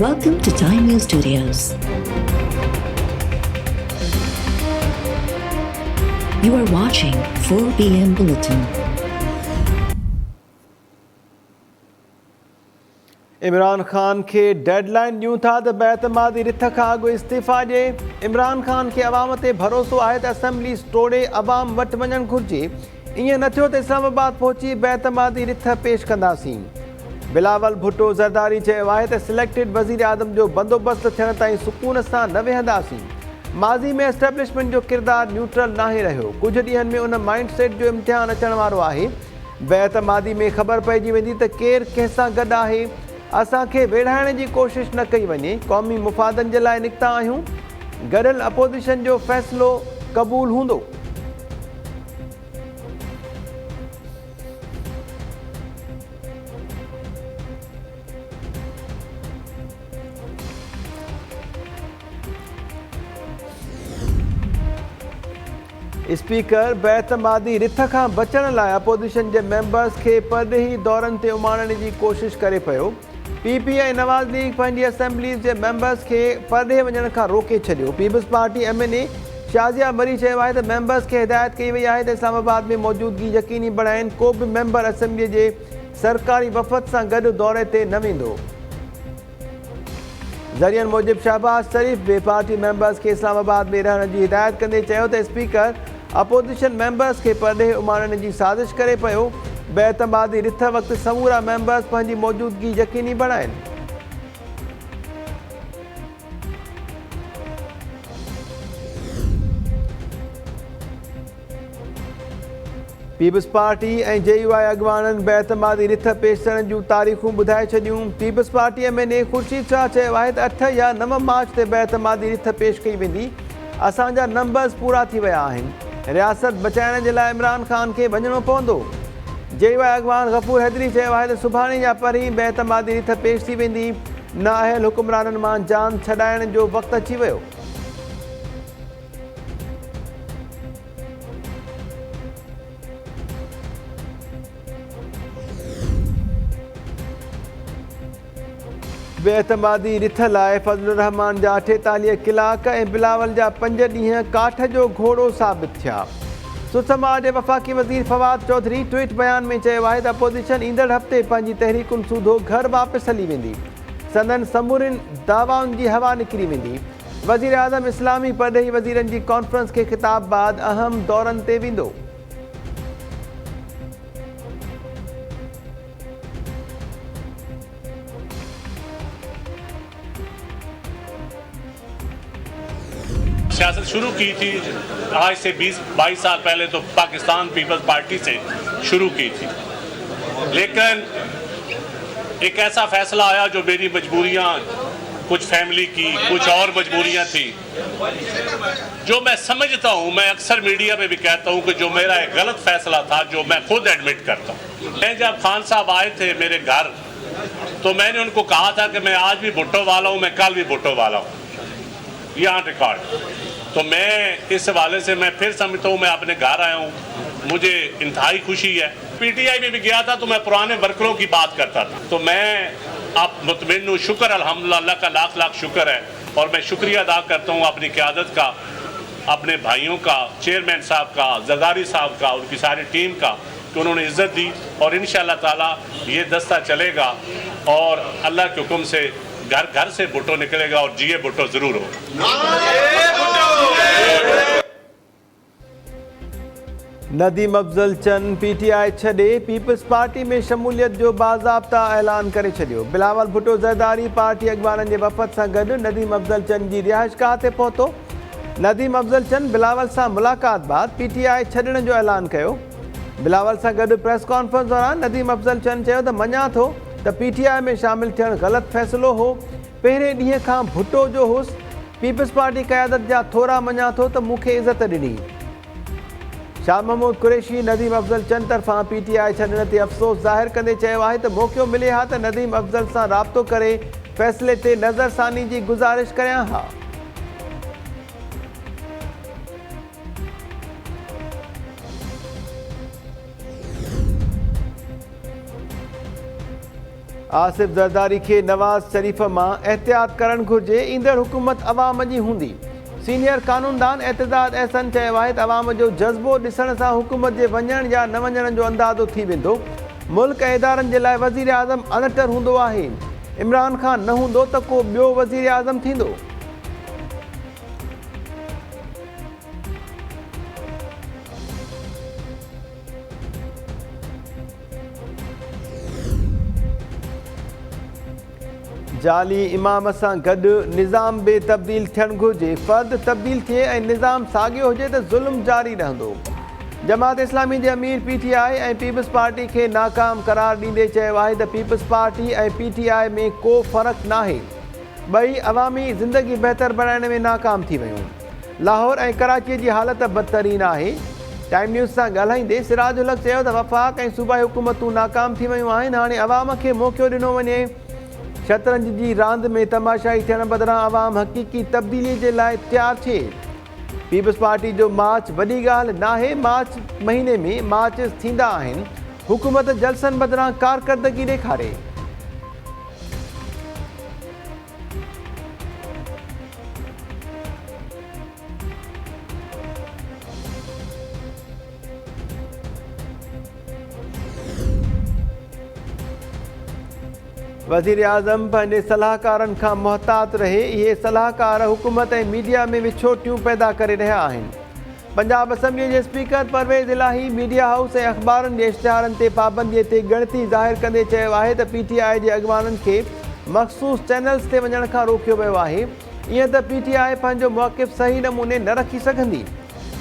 Welcome to Time News Studios. You are watching 4 p.m. Bulletin. Imran Khan के deadline ॾियूं था त बेतमादी रिथ खां अॻु इस्तीफ़ा ॾिए। इमरान खान खे अवाम ते भरोसो आहे त असेंबली टोड़े अवाम वटि वञणु घुरिजे। ईअं न थियो त इस्लामाबाद पहुची बेतमादी रिथ पेश कंदासीं। बिलावल भुट्टो ज़रदारी चयो आहे त सिलेक्टेड वज़ीर आज़म जो बंदोबस्त थियण ताईं सुकून सां न वेहंदासीं। माज़ी में एस्टेब्लिशमेंट जो किरदारु न्यूट्रल नाहे रहियो। कुझु ॾींहंनि में उन माइंड सेट जो इम्तिहान अचण वारो आहे। बेतमादी में ख़बर पइजी वेंदी त केरु कंहिंसां गॾु आहे। असांखे वेढ़ाइण जी कोशिश न कई वञे। क़ौमी मुफ़ादनि जे लाइ निकिता आहियूं। गॾियल अपोज़िशन जो फ़ैसिलो क़बूल हूंदो। स्पीकर बेतमादी रिथ खां बचण लाइ अपोज़िशन जे मेंबर्स खे परॾेही दौरनि ते उमाणण जी कोशिश करे पियो। PPI नवाज़ लीग पंहिंजी असेंबलीज़ जे मेंबर्स खे परॾे वञण खां रोके छॾियो। पीपल्स पार्टी MNA शाज़िया मरी चयो आहे त मेंबर्स खे हिदायत कई वई आहे त इस्लामाबाद में मौजूदगी यकीनी बणाइनि। को बि मेंबर असेंबलीअ जे सरकारी वफ़द सां गॾु दौरे ते न वेंदो। ज़रियनि मूजिबि शहबाज़ शरीफ़ बे पार्टी मेंबर्स खे इस्लामाबाद में रहण जी हिदायत कंदे चयो त स्पीकर अपोज़िशन मेंबर्स खे परॾे उमाणण जी साज़िश करे पियो। बेतमादी रिथ वक़्तु समूरा मेंबर्स पंहिंजी मौजूदगी यकीनी बणाइनि। पीपल्स पार्टी ऐं JUI अॻवाननि बेतमादी रिथ पेश थियण जूं तारीख़ूं ॿुधाए छॾियूं। पीपल्स पार्टी MNA ख़ुर्शीद शाह चयो आहे त 8 या 9 मार्च ते बेतमादी रिथ पेश कई वेंदी। असांजा नंबर्स पूरा थी विया आहिनि। रियासत बचाइण जे लाइ इमरान खान खे वञिणो पवंदो। JUI अॻवान गफ़ूर हैदरी चयो आहे त सुभाणे या परीं बेतमादी रिथ पेश थी वेंदी। नाअहल हुक्मराननि मां जान छॾाइण जो वक़्तु अची वियो। बेतमादी रिथ लाइ फज़लुर रहमान जा 48 कलाक ऐं बिलावल जा 5 ॾींहं काठ जो घोड़ो साबित थिया। सुसमाज जे वफ़ाक़ी वज़ीर फवाद चौधरी ट्वीट बयान में चयो आहे त अपोज़िशन ईंदड़ हफ़्ते पंहिंजी तहरीकुनि सूधो घर वापसि हली वेंदी। संदन समूरनि दावाउनि जी हवा निकिरी वेंदी। वज़ीर आज़म इस्लामी परॾेही वज़ीरनि जी कॉन्फ्रेंस खे ख़िताब बाद अहम दौरनि ते वेंदो। सियासत शुरू की थी आज से 20-22 साल पहले तो पाकिस्तान पीपल्स पार्टी से शुरू की थी, लेकिन एक ऐसा फैसला आया जो मेरी मजबूरियां, कुछ फैमिली की, कुछ और मजबूरियां थी, जो मैं समझता हूं, मैं अक्सर मीडिया में भी कहता हूं कि जो मेरा एक गलत फैसला था, जो मैं खुद एडमिट करता हूं। मैं जब खान साहब आए थे मेरे घर तो मैंने उनको कहा था कि मैं आज भी भुट्टो वाला हूं, मैं कल भी भुट्टो वाला हूं, यहाँ रिकॉर्ड। तो मैं इस हवाले से मैं फिर समझता हूँ, मैं अपने घर आया हूँ, मुझे इंतहाई खुशी है। PTI में भी गया था तो मैं पुराने वर्करों की बात करता था। तो मैं आप मुतमिन हूँ, शुक्र अल्हम्दुलिल्लाह, अल्लाह का लाख लाख शुक्र है। और मैं शुक्रिया अदा करता हूँ अपनी क़यादत का, अपने भाइयों का, चेयरमैन साहब का, जरदारी साहब का, उनकी सारी टीम का, कि उन्होंने इज़्ज़त दी। और इंशाअल्लाह ताला ये दस्ता चलेगा और अल्लाह के हुक्म से घर घर से भुट्टो निकलेगा और जिए भुट्टो जरूर हो। नदीम अफजल चंद PTI छॾे पीपल्स पार्टी में शमूलियत जो बाज़ाब्ता ऐलान करे छॾियो। बिलावल भुट्टो ज़रदारी पार्टी अॻवाननि जे वफ़द सां गॾु नदीम अफजल चंद जी रिहाइशगाह ते पहुतो। नदीम अफजल चंद बिलावल सां मुलाक़ात बाद PTI छॾण जो ऐलान कयो। बिलावल सां गॾु प्रेस कॉन्फ्रेंस दौरान नदीम अफजल चंद चयो त मञा थो त PTI में शामिल थियणु ग़लति फ़ैसिलो हो। पहिरें ॾींहं खां भुट्टो जो हुउसि। पीपल्स पार्टी क़यादत जा थोरा मञा थो त मूंखे इज़त ॾिनी। शाह महमूद कुरैशी नदीम अफजल चंद तरफ़ां PTI छॾण ते अफ़सोस ज़ाहिर कंदे चयो आहे त मौक़ो मिले हा त नदीम अफजल सां राब्तो करे फ़ैसिले ते नज़रसानी जी गुज़ारिश करियां हा। आसिफ ज़रदारी के नवाज़ शरीफ मां एहतियात करण घुर्जे, ईंदड़ हुकूमत अवाम जी हूंदी। सीनियर कानूनदान एतजाद एहसन चयो आहे त अवाम जो जज़्बो ॾिसण सां हुकूमत जे वञण या न वञण जो अंदाज़ो थी वेंदो। मुल्क ऐं इदारनि जे लाइ वज़ीर आज़म अनटर हूंदो आहे। इमरान खान न हूंदो त को ॿियो वज़ीर आज़म थींदो। जाली इमाम सां गॾु निज़ाम बे तब्दील थियणु घुरिजे। फ़र्द तब्दील थिए ऐं निज़ाम साॻियो हुजे त ज़ुल्म जारी रहंदो। जमात इस्लामी जे अमीर PTI ऐं पीपल्स पार्टी खे नाकाम करार ॾींदे चयो आहे त पीपल्स पार्टी ऐं PTI में को फ़र्क़ु नाहे। ॿई अवामी ज़िंदगी बहितर बणाइण में नाकाम थी वियूं। लाहौर ऐं कराची जी हालत बदतरीन आहे। टाइम न्यूज़ सां ॻाल्हाईंदे सिराज उल हक़ चयो त वफ़ाक़ ऐं सूबाई हुकूमतूं नाकाम थी वियूं आहिनि। हाणे अवाम खे मौक़ो ॾिनो वञे। शतरंज जी रांदि में तमाशाई थियण बदिरां अवाम हक़ीक़ी तब्दीली जे लाइ तयारु थिए। पीपल्स पार्टी जो मार्च वॾी ॻाल्हि नाहे। मार्च महीने में मार्च थींदा आहिनि। हुकूमत जलसनि बदिरां कारकर्दगी ॾेखारे। वज़ीर आज़म पंहिंजे सलाहकारनि खां मुहतात रहे। इहे सलाहकार हुकूमत ऐं मीडिया में विछोटियूं पैदा करे रहिया आहिनि। पंजाब असेंबली जे स्पीकर परवेज़ इलाही मीडिया हाउस ऐं अख़बारनि जे इश्तिहारनि ते पाबंदीअ ते ॻणिती ज़ाहिर कंदे चयो आहे त PTI जे अॻवाननि खे मख़सूस चैनल्स ते वञण खां रोकियो वियो आहे। ईअं त PTI पंहिंजो मौक़िफ़ सही नमूने न रखी सघंदी।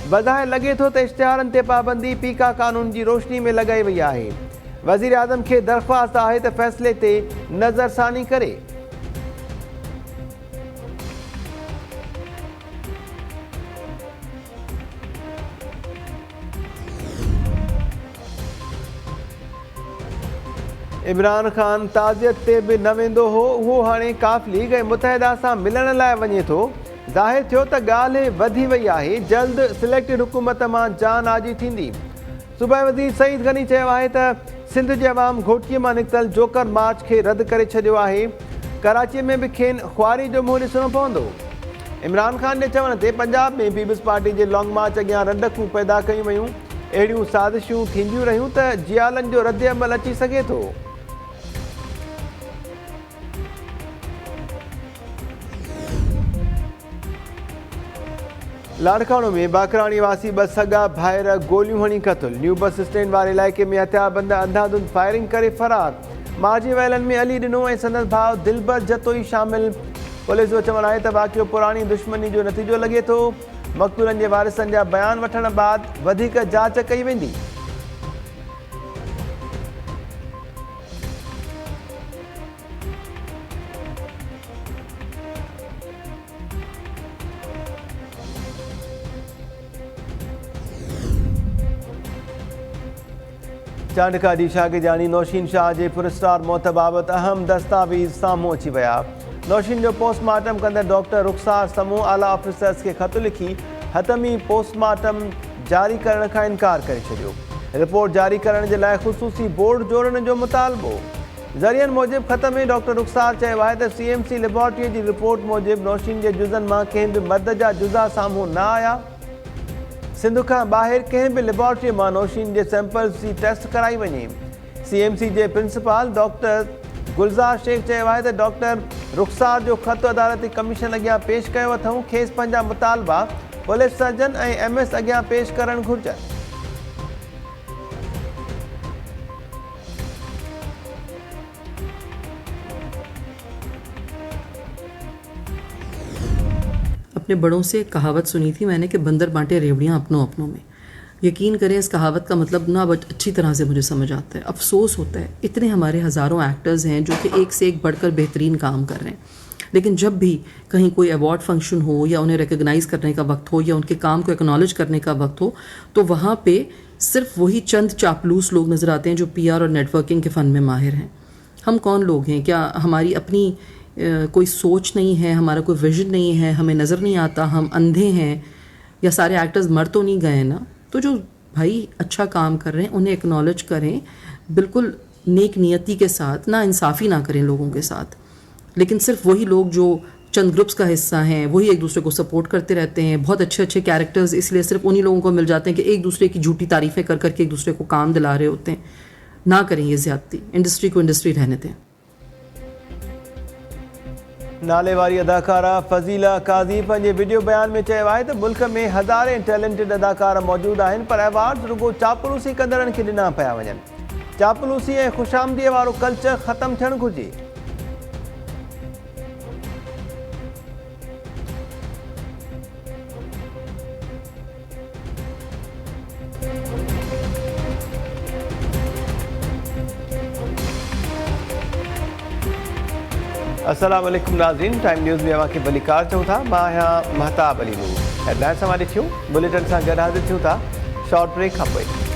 वधाए लॻे थो त इश्तिहारनि ते पाबंदी पीका कानून जी रोशनी में लॻाई वई आहे। वज़ीर आज़म खे दरख़्वास्त आहे त फ़ैसिले ते नज़रसानी करे। इमरान खान ताज़ियत ते बि न वेंदो हो। उहो हाणे काफ़ लीग ऐं मुतहिदा सां मिलण लाइ वञे थो। ज़ाहिर थियो त ॻाल्हि वधी वई आहे। जल्द सिलेक्टेड हुकूमत मां जान आजी थींदी। सूबाई वज़ीर सईद गनी चयो आहे त सिंध जे अवाम घोटीअ मां निकितल जोकर मार्च खे रद्द करे छॾियो आहे। कराचीअ में बि खेनि ख़्वारी जो मुंहुं ॾिसणो पवंदो। इमरान खान जे चवण ते पंजाब में पीपल्स पार्टी जे लॉन्ग मार्च अॻियां रंडकूं पैदा कयूं वयूं। अहिड़ियूं साज़िशूं थींदियूं रहियूं त जियालनि जो रद्द अमल अची सघे थो। लाड़काणो में बाकराणी वासी ॿ सॻा भाइर गोलियूं हणी क़तल। न्यू बस स्टैंड वारे इलाइक़े में हथियारबंद अंधाधुंध फायरिंग करे फरार। मारिजी वयलनि में अली ॾिनो ऐं संदसि भाउ दिलबर जतोई शामिल। पुलिस जो चवणु आहे त वाक़ियो पुराणी दुश्मनी जो नतीजो लॻे थो। मक़तूलनि जे वारिसनि जा बयान वठण बाद वधीक जांच कई वेंदी। चांडका जी शागिर्दाणी नौशीन शाह जे पुरस्कार मौत बाबति अहम दस्तावेज़ साम्हूं अची विया। नौशीन जो पोस्टमार्टम कंदड़ डॉक्टर रुखसार समूह आला ऑफिसर्स खे ख़त लिखी हतमी पोस्टमार्टम जारी करण खां इनकार करे छॾियो। रिपोर्ट जारी करण जे लाइ ख़ुसूसी बोर्ड जोड़ण जो मुतालबो। ज़रियनि मूजिबि ख़त में डॉक्टर रुखसार चयो आहे त CMC लेबोरेटरीअ जी रिपोर्ट मूजिबि नौशीन जे जुज़नि मां कंहिं बि मर्द जा जुज़ा साम्हूं न आया। सिंध खां ॿाहिरि कंहिं बि लेबोरेटरीअ मां नौशीन जे सैंपल्स जी टेस्ट कराई वञे। CMC जे प्रिंसिपल डॉक्टर गुलज़ार शेख चयो आहे त डॉक्टर रुखसार जो ख़त अदालती कमीशन अॻियां पेश कयो अथऊं। खेसि पंहिंजा मुतालबा पुलिस सर्जन ऐं MS अॻियां पेश करणु घुरिजनि। अपने बड़ों से एक कहावत सुनी थी मैंने कि बंदर बांटे रेवड़ियाँ अपनों अपनों में। यकीन करें इस कहावत का मतलब ना अच्छी तरह से मुझे समझ आता है। अफसोस होता है इतने हमारे हज़ारों एक्टर्स हैं जो कि एक से एक बढ़कर बेहतरीन काम कर रहे हैं, लेकिन जब भी कहीं कोई अवार्ड फंक्शन हो या उन्हें रिकग्नाइज़ करने का वक्त हो या उनके काम को एक्नॉलेज करने का वक्त हो तो वहाँ पे सिर्फ वही चंद चापलूस लोग नज़र आते हैं जो PR और नेटवर्किंग के फ़न में माहिर हैं। हम कौन लोग हैं? क्या हमारी अपनी कोई सोच नहीं है, हमारा कोई विजन नहीं है, हमें नज़र नहीं आता, हम अंधे हैं, या सारे एक्टर्स मर तो नहीं गए ना? तो जो भाई अच्छा काम कर रहे हैं उन्हें एक्नॉलेज करें, बिल्कुल नेक नियति के साथ ना इंसाफ़ी ना करें लोगों के साथ, लेकिन सिर्फ वही लोग जो चंद ग्रुप्स का हिस्सा हैं वही एक दूसरे को सपोर्ट करते रहते हैं। बहुत अच्छे अच्छे कैरेक्टर्स इसलिए सिर्फ उन्हीं लोगों को मिल जाते हैं कि एक दूसरे की झूठी तारीफ़ें कर करके एक दूसरे को काम दिला रहे होते हैं। ना करें ये ज़्यादती, इंडस्ट्री को इंडस्ट्री रहने दें। नाले वारी अदाकारा फज़ीला काज़ी पंहिंजे वीडियो बयान में चयो आहे त मुल्क में हज़ारे टैलेंटेड अदाकार मौजूद आहिनि, पर अवार्ड्स रुगो चापलूसी कंदड़नि खे ॾिना पिया वञनि। चापलूसी ऐं ख़ुशामदीअ वारो कल्चर ख़तमु थियणु घुरिजे। अस्सलाम वालेकुम नाज़रीन, टाइम न्यूज़ में अवांखे भलीकार चऊं था। मां आहियां महताब अली नूर। हेडलाइन्स हमारे थियूं, बुलेटिन सां गॾु हाज़िर थियूं था शॉर्ट ब्रेक खां पोइ।